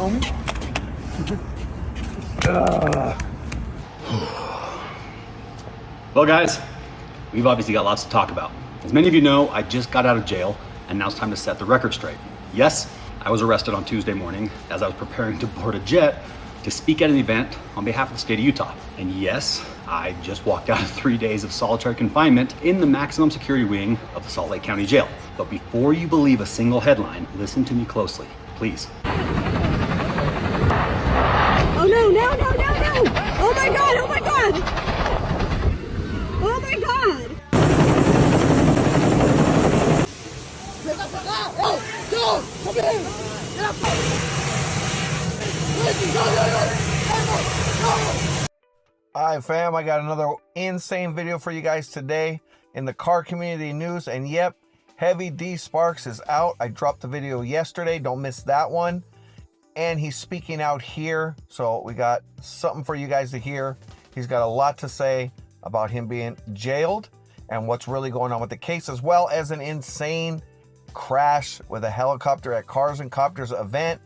homie. Well, guys, we've obviously got lots to talk about. As many of you know, I just got out of jail, and now it's time to set the record straight. Yes, I was arrested on Tuesday morning as I was preparing to board a jet to speak at an event on behalf of the state of Utah. And yes, I just walked out of 3 days of solitary confinement in the maximum security wing of the Salt Lake County Jail. But before you believe a single headline, listen to me closely, please. Oh no, no, no, no, no! Oh my god, oh my god! Oh my god! Oh, no! Come here! Get up! Alright fam, I got another insane video for you guys today in the car community news, and yep, Heavy D Sparks is out. I dropped the video yesterday, don't miss that one. And he's speaking out here, so we got something for you guys to hear. He's got a lot to say about him being jailed and what's really going on with the case, as well as an insane crash with a helicopter at Cars and Copters event,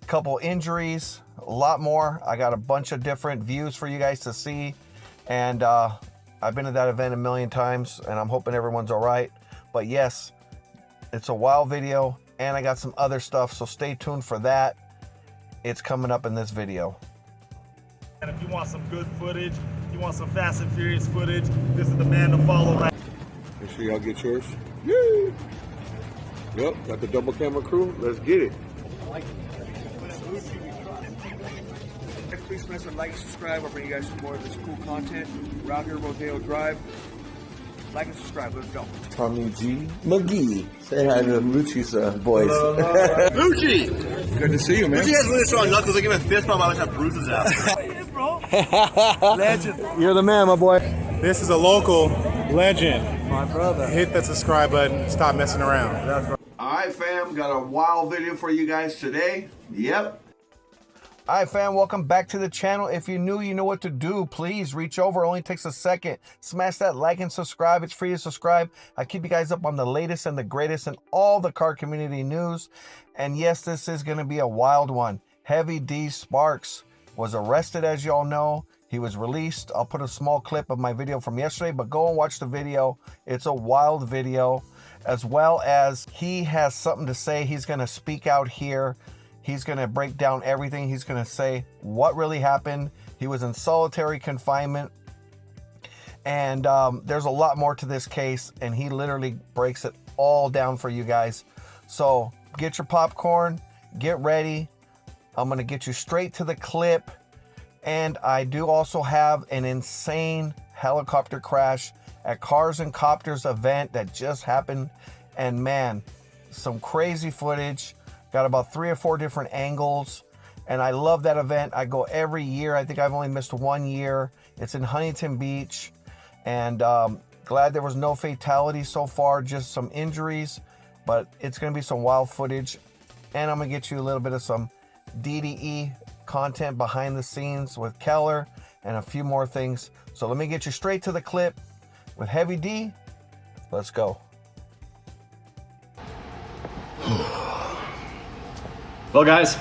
a couple injuries, a lot more. I got a bunch of different views for you guys to see, and I've been to that event a million times, and I'm hoping everyone's all right. But yes, it's a wild video, and I got some other stuff, so stay tuned for that. It's coming up in this video. And if you want some good footage, you want some Fast and Furious footage, this is the man to follow. Right? Make sure y'all get yours. Yay! Yep, got the double camera crew. Let's get it. Please smash the like and subscribe. I'll bring you guys some more of this cool content. We're out here, Rodeo Drive. Like and subscribe. Let's go. Tommy G. McGee. Say hi to Lucci's boys. Lucci! Good to see you, man. Lucci has really strong knuckles. I give him a fist bump. I always have bruises out. Bro. Legend. You're the man, my boy. This is a local legend. My brother. Hit that subscribe button. Stop messing around. That's right. Alright fam, got a wild video for you guys today. Yep. Alright fam, welcome back to the channel. If you're new, you know what to do. Please reach over, it only takes a second. Smash that like and subscribe. It's free to subscribe. I keep you guys up on the latest and the greatest in all the car community news. And yes, this is going to be a wild one. Heavy D Sparks was arrested, as y'all know. He was released. I'll put a small clip of my video from yesterday, but go and watch the video. It's a wild video, as well as he has something to say. He's going to speak out here. He's going to break down everything. He's going to say what really happened. He was in solitary confinement. And there's a lot more to this case. And he literally breaks it all down for you guys. So get your popcorn. Get ready. I'm going to get you straight to the clip. And I do also have an insane helicopter crash at Cars and Copters event that just happened. And man, some crazy footage. Got about 3 or 4 different angles, and I love that event. I go every year. I think I've only missed 1 year. It's in Huntington Beach, and glad there was no fatalities so far, just some injuries, but it's going to be some wild footage, and I'm going to get you a little bit of some DDE content behind the scenes with Keller and a few more things. So let me get you straight to the clip with Heavy D. Let's go. Well, guys,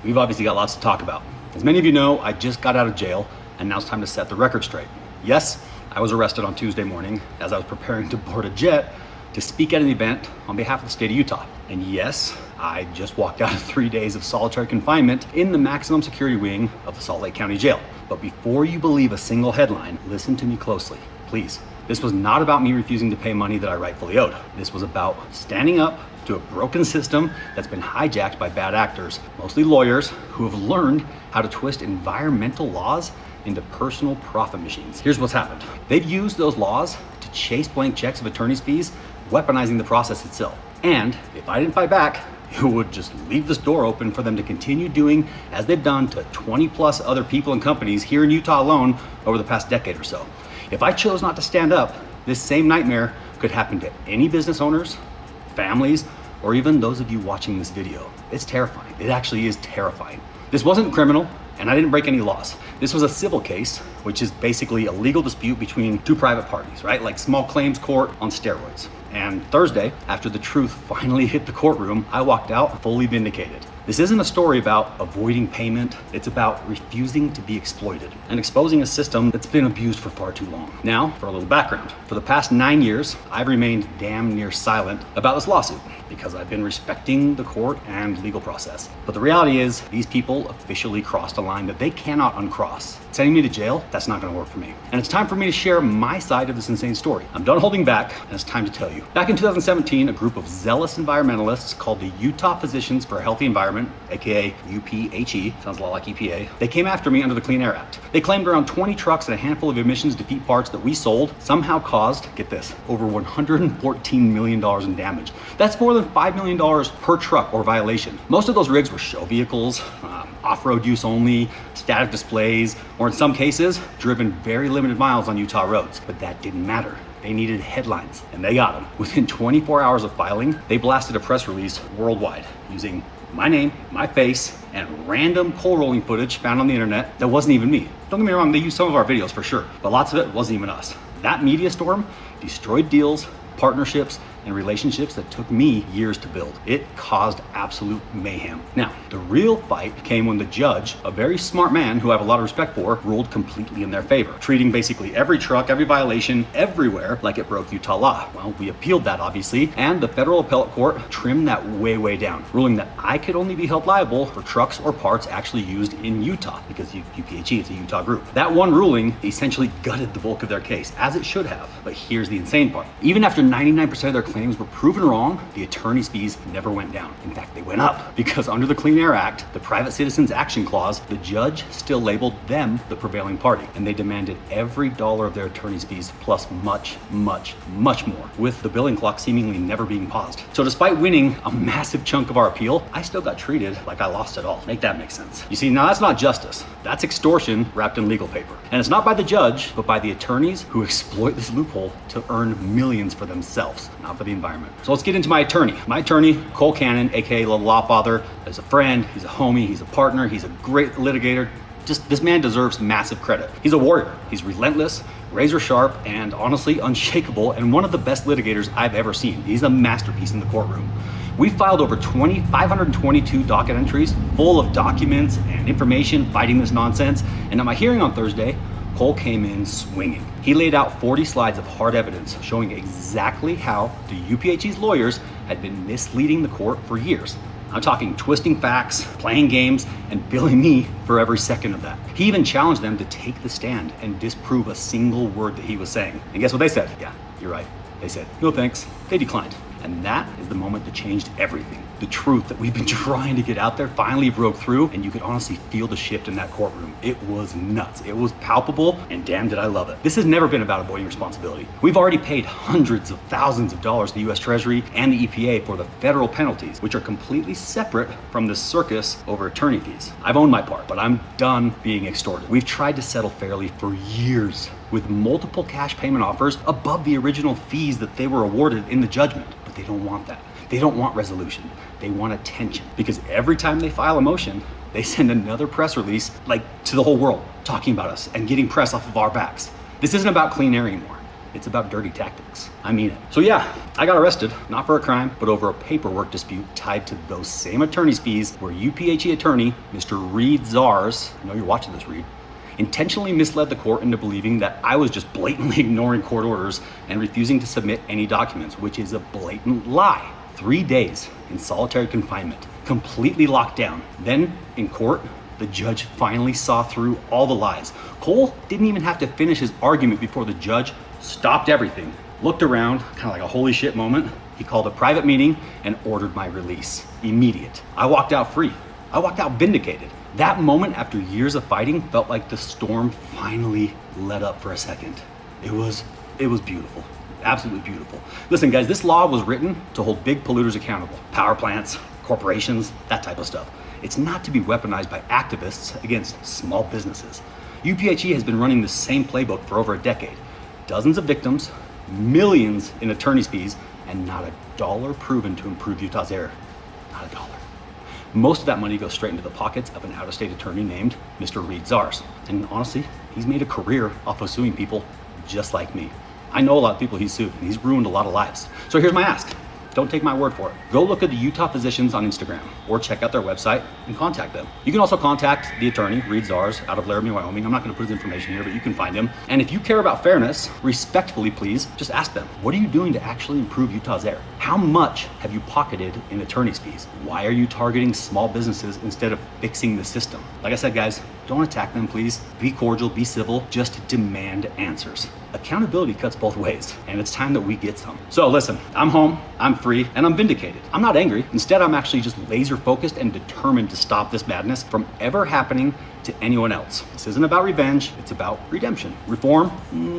we've obviously got lots to talk about. As many of you know, I just got out of jail, and now it's time to set the record straight. Yes, I was arrested on Tuesday morning as I was preparing to board a jet to speak at an event on behalf of the state of Utah. And yes, I just walked out of 3 days of solitary confinement in the maximum security wing of the Salt Lake County Jail. But before you believe a single headline, listen to me closely, please. This was not about me refusing to pay money that I rightfully owed. This was about standing up to a broken system that's been hijacked by bad actors, mostly lawyers who have learned how to twist environmental laws into personal profit machines. Here's what's happened. They've used those laws to chase blank checks of attorney's fees, weaponizing the process itself. And if I didn't fight back, it would just leave this door open for them to continue doing as they've done to 20 plus other people and companies here in Utah alone over the past decade or so. If I chose not to stand up, this same nightmare could happen to any business owners, families, or even those of you watching this video. It's terrifying. It actually is terrifying. This wasn't criminal, and I didn't break any laws. This was a civil case, which is basically a legal dispute between 2 private parties, right? Like small claims court on steroids. And Thursday, after the truth finally hit the courtroom, I walked out fully vindicated. This isn't a story about avoiding payment. It's about refusing to be exploited and exposing a system that's been abused for far too long. Now, for a little background. For the past 9 years, I've remained damn near silent about this lawsuit because I've been respecting the court and legal process. But the reality is, these people officially crossed a line that they cannot uncross. Sending me to jail, that's not gonna work for me. And it's time for me to share my side of this insane story. I'm done holding back, and it's time to tell you. Back in 2017, a group of zealous environmentalists called the Utah Physicians for a Healthy Environment, aka UPHE, sounds a lot like EPA, they came after me under the Clean Air Act. They claimed around 20 trucks and a handful of emissions defeat parts that we sold somehow caused, get this, over $114 million in damage. That's more than $5 million per truck or violation. Most of those rigs were show vehicles, off-road use only, static displays, or in some cases, driven very limited miles on Utah roads. But that didn't matter. They needed headlines, and they got them. Within 24 hours of filing, they blasted a press release worldwide using my name, my face, and random coal rolling footage found on the internet that wasn't even me. Don't get me wrong, they used some of our videos for sure, but lots of it wasn't even us. That media storm destroyed deals, partnerships, and relationships that took me years to build. It caused absolute mayhem. Now, the real fight came when the judge, a very smart man who I have a lot of respect for, ruled completely in their favor, treating basically every truck, every violation, everywhere like it broke Utah law. Well, we appealed that obviously, and the federal appellate court trimmed that way down, ruling that I could only be held liable for trucks or parts actually used in Utah, because UPHE is a Utah group. That one ruling essentially gutted the bulk of their case, as it should have. But here's the insane part. Even after 99% of their claims were proven wrong, the attorney's fees never went down. In fact, they went up, because under the Clean Air Act, the Private Citizens Action Clause, the judge still labeled them the prevailing party, and they demanded every dollar of their attorney's fees plus much more, with the billing clock seemingly never being paused. So despite winning a massive chunk of our appeal, I still got treated like I lost it all. Make that make sense. You see, now that's not justice. That's extortion wrapped in legal paper. And it's not by the judge, but by the attorneys who exploit this loophole to earn millions for themselves, not for the environment. So let's get into my attorney. My attorney, Cole Cannon, aka Little Lawfather, is a friend, he's a homie, he's a partner, he's a great litigator. Just this man deserves massive credit. He's a warrior. He's relentless, razor sharp, and honestly unshakable, and one of the best litigators I've ever seen. He's a masterpiece in the courtroom. We filed over 522 docket entries full of documents and information fighting this nonsense, and at my hearing on Thursday, Cole came in swinging. He laid out 40 slides of hard evidence showing exactly how the UPHE's lawyers had been misleading the court for years. I'm talking twisting facts, playing games, and billing me for every second of that. He even challenged them to take the stand and disprove a single word that he was saying. And guess what they said? Yeah, you're right. They said, no thanks. They declined. And that is the moment that changed everything. The truth that we've been trying to get out there finally broke through, and you could honestly feel the shift in that courtroom. It was nuts. It was palpable, and damn did I love it. This has never been about avoiding responsibility. We've already paid hundreds of thousands of dollars to the US Treasury and the EPA for the federal penalties, which are completely separate from this circus over attorney fees. I've owned my part, but I'm done being extorted. We've tried to settle fairly for years, with multiple cash payment offers above the original fees that they were awarded in the judgment. But they don't want that. They don't want resolution. They want attention. Because every time they file a motion, they send another press release, like to the whole world, talking about us and getting press off of our backs. This isn't about clean air anymore. It's about dirty tactics. I mean it. So yeah, I got arrested, not for a crime, but over a paperwork dispute tied to those same attorney's fees where UPHE attorney, Mr. Reed Zars, I know you're watching this, Reed, intentionally misled the court into believing that I was just blatantly ignoring court orders and refusing to submit any documents, which is a blatant lie. 3 days in solitary confinement, completely locked down. Then in court, the judge finally saw through all the lies. Cole didn't even have to finish his argument before the judge stopped everything, looked around, kind of like a holy shit moment. He called a private meeting and ordered my release. Immediate. I walked out free. I walked out vindicated. That moment, after years of fighting, felt like the storm finally let up for a second. It was beautiful. Absolutely beautiful. Listen, guys, this law was written to hold big polluters accountable. Power plants, corporations, that type of stuff. It's not to be weaponized by activists against small businesses. UPHE has been running the same playbook for over a decade. Dozens of victims, millions in attorney's fees, and not a dollar proven to improve Utah's air. Not a dollar. Most of that money goes straight into the pockets of an out-of-state attorney named Mr. Reed Zars. And honestly, he's made a career off of suing people just like me. I know a lot of people he's sued, and he's ruined a lot of lives. So here's my ask. Don't take my word for it. Go look at the Utah physicians on Instagram or check out their website and contact them. You can also contact the attorney, Reed Zars, out of Laramie, Wyoming. I'm not gonna put his information here, but you can find him. And if you care about fairness, respectfully please, just ask them, what are you doing to actually improve Utah's air? How much have you pocketed in attorney's fees? Why are you targeting small businesses instead of fixing the system? Like I said, guys, don't attack them, please. Be cordial, be civil, just demand answers. Accountability cuts both ways, and it's time that we get some. So listen, I'm home, I'm free, and I'm vindicated. I'm not angry. Instead, I'm actually just laser focused and determined to stop this madness from ever happening to anyone else. This isn't about revenge, it's about redemption, reform,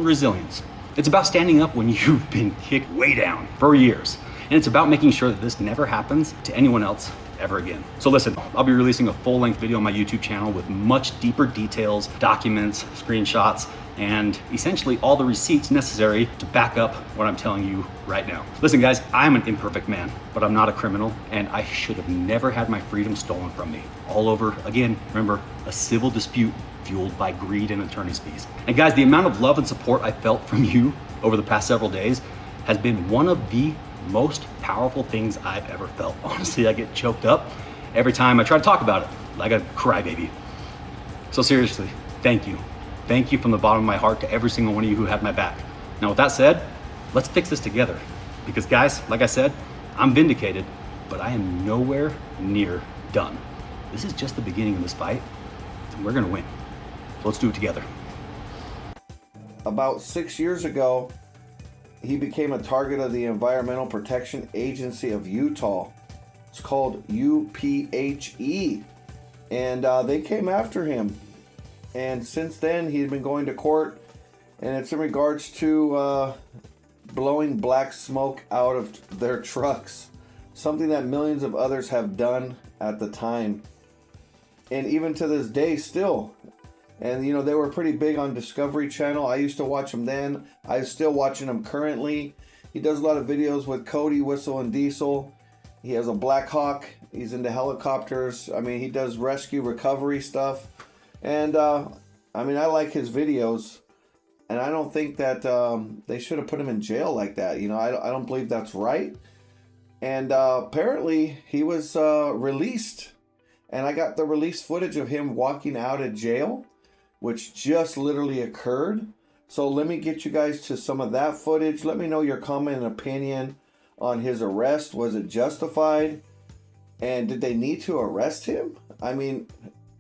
resilience. It's about standing up when you've been kicked way down for years. And it's about making sure that this never happens to anyone else ever again. So listen, I'll be releasing a full-length video on my YouTube channel with much deeper details, documents, screenshots, and essentially all the receipts necessary to back up what I'm telling you right now. Listen guys, I'm an imperfect man, but I'm not a criminal, and I should have never had my freedom stolen from me. All over, again, remember, a civil dispute fueled by greed and attorney's fees. And guys, the amount of love and support I felt from you over the past several days has been one of the most powerful things I've ever felt. Honestly, I get choked up every time I try to talk about it, like a crybaby. So seriously, thank you. Thank you from the bottom of my heart to every single one of you who had my back. Now with that said, let's fix this together. Because guys, like I said, I'm vindicated, but I am nowhere near done. This is just the beginning of this fight, and we're gonna win. So let's do it together. About 6 years ago, he became a target of the Environmental Protection Agency of Utah. It's called UPHE. And they came after him. And since then, he's been going to court. And it's in regards to blowing black smoke out of their trucks. Something that millions of others have done at the time. And even to this day, still. And, you know, they were pretty big on Discovery Channel. I used to watch them then. I'm still watching them currently. He does a lot of videos with Cody, Whistle, and Diesel. He has a Black Hawk. He's into helicopters. I mean, he does rescue recovery stuff. And, I mean, I like his videos. And I don't think that they should have put him in jail like that. You know, I don't believe that's right. And apparently he was released. And I got the release footage of him walking out of jail, which just literally occurred. So let me get you guys to some of that footage. Let me know your comment and opinion on his arrest. Was it justified? And did they need to arrest him? I mean,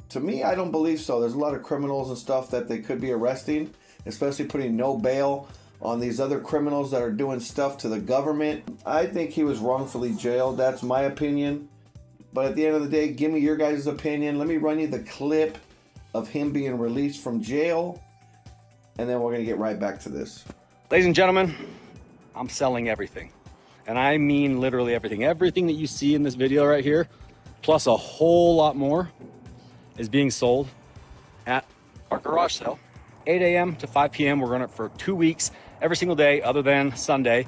to me, I don't believe so. There's a lot of criminals and stuff that they could be arresting, especially putting no bail on these other criminals that are doing stuff to the government. I think he was wrongfully jailed. That's my opinion. But at the end of the day, give me your guys' opinion. Let me run you the clip of him being released from jail, and then we're gonna get right back to this. Ladies and gentlemen, I'm selling everything. And I mean literally everything. Everything that you see in this video right here, plus a whole lot more, is being sold at our garage sale. 8 a.m. to 5 p.m. We're running it for 2 weeks, every single day other than Sunday.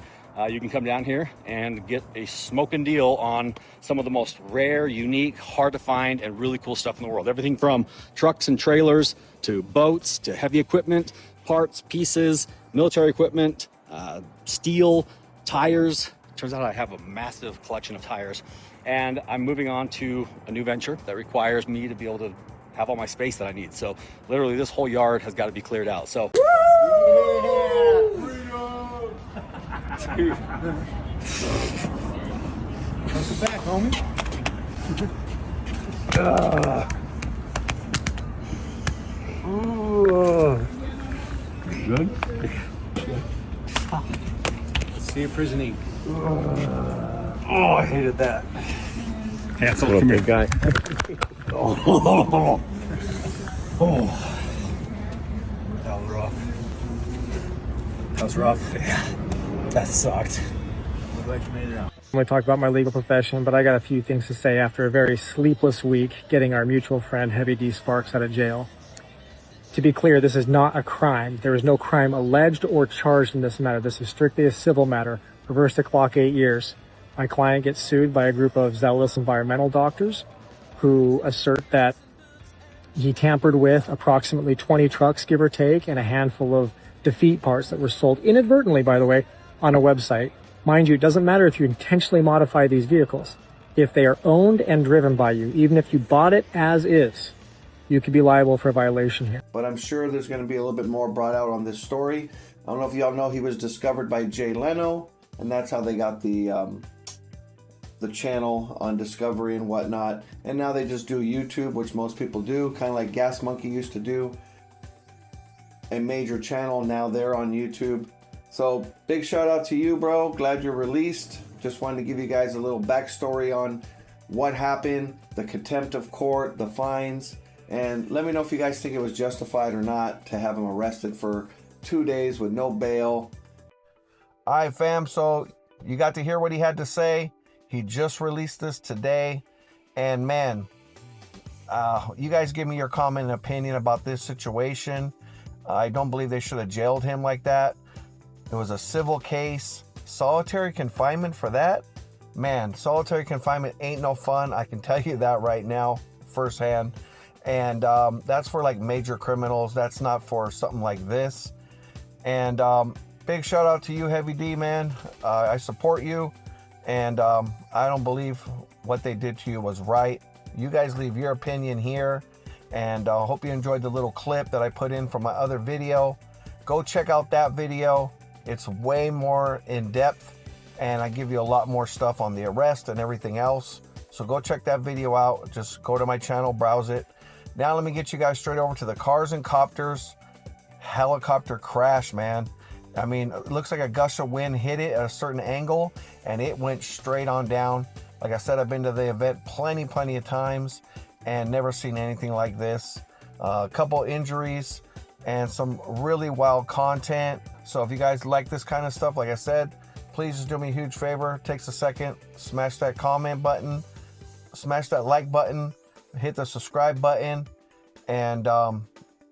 You can come down here and get a smoking deal on some of the most rare, unique, hard to find, and really cool stuff in the world. Everything from trucks and trailers to boats to heavy equipment, parts, pieces, military equipment, steel, tires. Turns out I have a massive collection of tires. And I'm moving on to a new venture that requires me to be able to have all my space that I need. So literally this whole yard has got to be cleared out. So dude. Welcome back, homie. Good? See you, prison ink. Oh, I hated that. Hansel, come here, guy. Oh. That was rough. That was rough. Yeah. That sucked. Looked like you made it out. I'm going to talk about my legal profession, but I got a few things to say after a very sleepless week getting our mutual friend Heavy D Sparks out of jail. To be clear, this is not a crime. There is no crime alleged or charged in this matter. This is strictly a civil matter. Reverse the clock 8 years. My client gets sued by a group of zealous environmental doctors who assert that he tampered with approximately 20 trucks, give or take, and a handful of defeat parts that were sold inadvertently, by the way, on a website Mind you, it doesn't matter if you intentionally modify these vehicles. If they are owned and driven by you, even if you bought it as is, you could be liable for a violation here. But I'm sure there's going to be a little bit more brought out on this story. I don't know if y'all know he was discovered by Jay Leno, and that's how they got the channel on Discovery and whatnot. And now they just do YouTube, which most people do, kind of like Gas Monkey used to do. A major channel, now they're on YouTube. So big shout out to you, bro. Glad you're released. Just wanted to give you guys a little backstory on what happened, the contempt of court, the fines, and let me know if you guys think it was justified or not to have him arrested for 2 days with no bail. All right, fam. So you got to hear what he had to say. He just released this today. And man, you guys give me your comment and opinion about this situation. I don't believe they should have jailed him like that. It was a civil case. Solitary confinement for that? Man, solitary confinement ain't no fun. I can tell you that right now, firsthand. And that's for like major criminals. That's not for something like this. And big shout out to you, Heavy D, man. I support you. And I don't believe what they did to you was right. You guys leave your opinion here. And I hope you enjoyed the little clip that I put in from my other video. Go check out that video. It's way more in depth. And I give you a lot more stuff on the arrest and everything else. So go check that video out. Just go to my channel, browse it. Now let me get you guys straight over to the Cars and Copters helicopter crash, man. I mean, it looks like a gush of wind hit it at a certain angle and it went straight on down. Like I said, I've been to the event plenty of times and never seen anything like this. A couple injuries and some really wild content. So if you guys like this kind of stuff, like I said, please just do me a huge favor. Takes a second. Smash that comment button. Smash that like button. Hit the subscribe button. And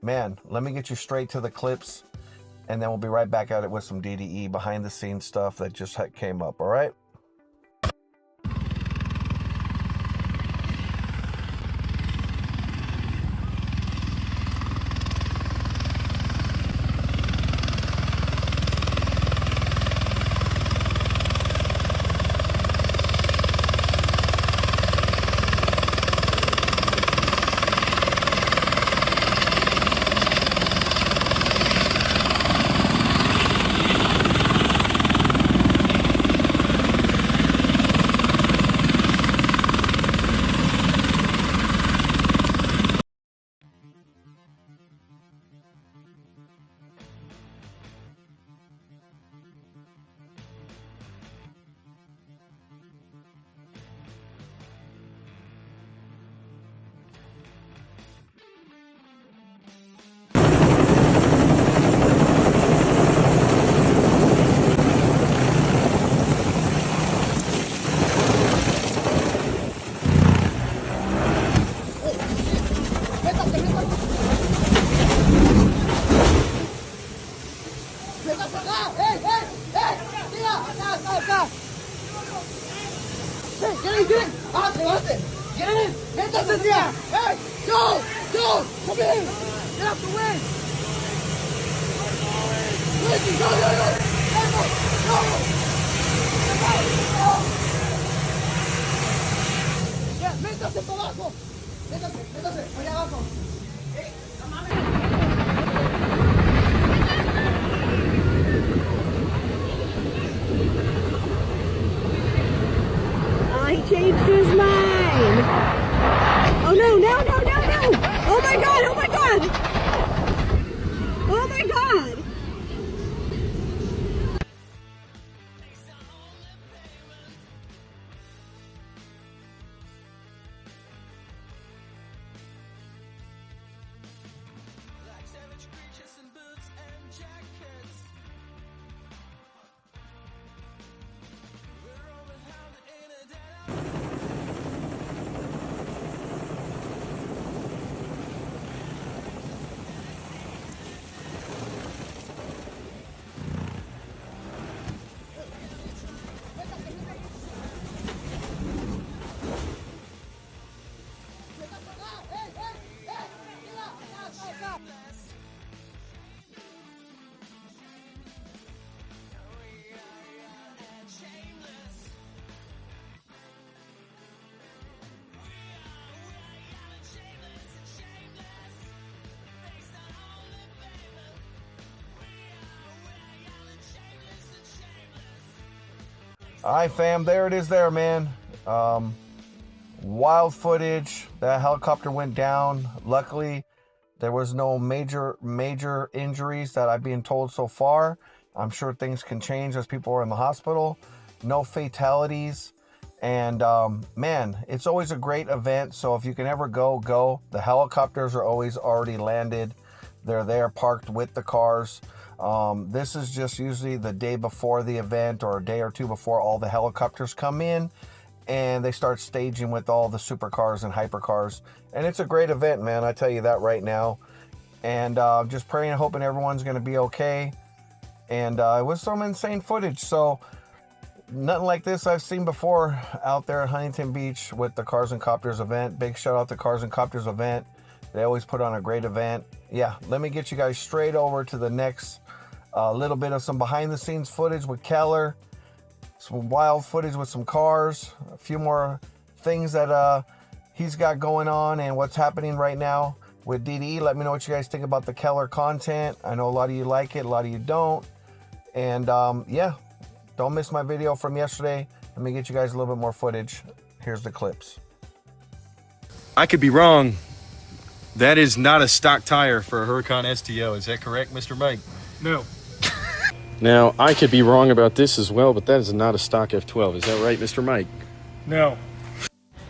man, let me get you straight to the clips. And then we'll be right back at it with some DDE behind the scenes stuff that just came up. All right. He changed his mind. Oh no, no, no, no, no. Oh my God, oh my God. Oh my God. All right, fam, there it is there, man. Wild footage. That helicopter went down. Luckily, there was no major injuries that I've been told so far. I'm sure things can change as people are in the hospital. No fatalities. And man, it's always a great event. So if you can ever go, go. The helicopters are always already landed. They're there parked with the cars. This is just usually the day before the event or a day or two before all the helicopters come in and they start staging with all the supercars and hypercars. And it's a great event, man. I tell you that right now. And just praying and hoping everyone's going to be okay. And it was some insane footage. So nothing like this I've seen before out there at Huntington Beach with the Cars and Copters event. Big shout out to Cars and Copters event. They always put on a great event. Yeah, let me get you guys straight over to the next little bit of some behind the scenes footage with Keller. Some wild footage with some cars. A few more things that he's got going on and what's happening right now with DDE. Let me know what you guys think about the Keller content. I know a lot of you like it, a lot of you don't. And yeah, don't miss my video from yesterday. Let me get you guys a little bit more footage. Here's the clips. I could be wrong. That is not a stock tire for a Huracan STO. Is that correct, Mr. Mike? No. Now, I could be wrong about this as well, but that is not a stock F12. Is that right, Mr. Mike? No.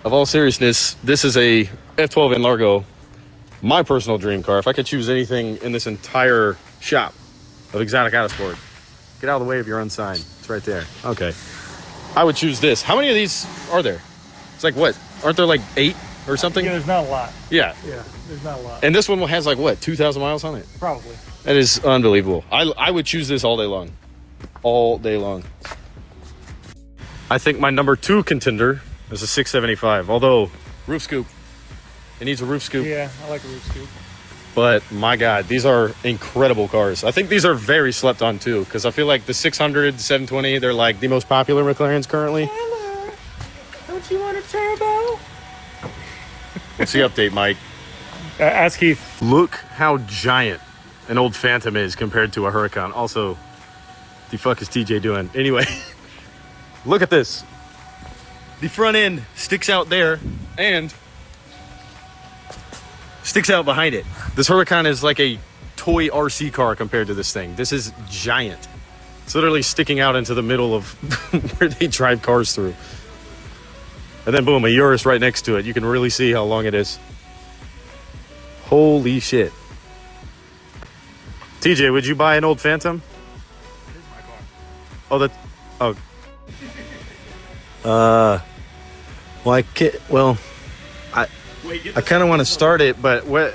Of all seriousness, this is a F12 in Largo, my personal dream car. If I could choose anything in this entire shop of exotic autosport, get out of the way of your unsigned. It's right there. Okay. I would choose this. How many of these are there? It's like what? Aren't there like 8 or something? Yeah, there's not a lot. Yeah. Yeah, there's not a lot. And this one has like what? 2,000 miles on it? Probably. That is unbelievable. I would choose this all day long. All day long. I think my number 2 contender is a 675. Although, roof scoop. It needs a roof scoop. Yeah, I like a roof scoop. But, my God, these are incredible cars. I think these are very slept on, too. Because I feel like the 600, 720, they're like the most popular McLarens currently. Hello. Don't you want a turbo? What's the update, Mike? Ask Keith. Look how giant an old Phantom is compared to a Huracan. Also, the fuck is TJ doing? Anyway, look at this. The front end sticks out there and sticks out behind it. This Huracan is like a toy RC car compared to this thing. This is giant. It's literally sticking out into the middle of where they drive cars through. And then boom, a Urus right next to it. You can really see how long it is. Holy shit. TJ, would you buy an old Phantom? It is my car. Oh, that. Oh. Well, I kind of want to start it, but what?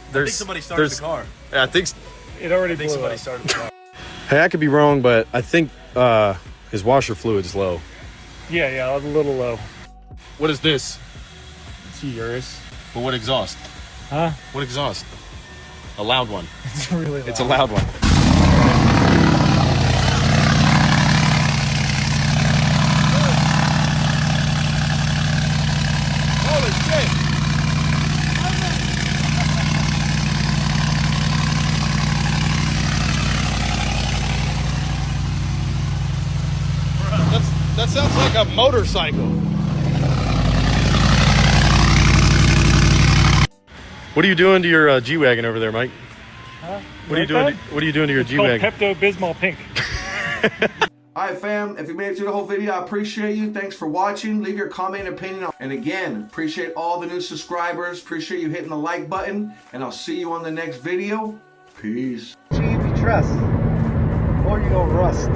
I think somebody started the car. I think It already blew somebody up. started the car. Hey, I could be wrong, but I think his washer fluid's low. Yeah, a little low. What is this? It's a Urus. But what exhaust? Huh? What exhaust? A loud one. It's really loud. It's a loud one. Holy shit! That sounds like a motorcycle. What are you doing to your G-Wagon over there, Mike? Huh? What are you doing? What are you doing to your It's called G-Wagon? Pepto-Bismol Pink. All right, fam, if you made it through the whole video, I appreciate you. Thanks for watching. Leave your comment and opinion. And again, appreciate all the new subscribers. Appreciate you hitting the like button. And I'll see you on the next video. Peace. G, if you trust, or you don't rust.